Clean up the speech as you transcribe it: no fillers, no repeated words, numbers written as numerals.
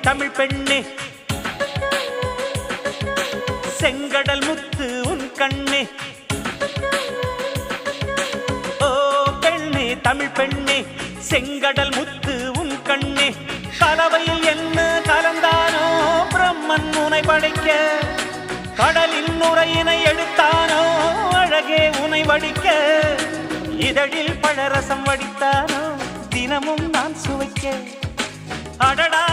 தமிழ் பெண்ணே செங்கடல் முத்து உன் கண்ணே ஓ பெண்ணே தமிழ் பெண்ணே செங்கடல் முத்து உன் கண்ணே கலவையில் என்ன கலந்தானோ பிரம்மன் உனை படைக்க கடலின் நுரையினை எடுத்தானோ அழகே உனை வடிக்க இதழில் பழரசம் வடித்தானோ தினமும் நான் சுவைக்க அடடா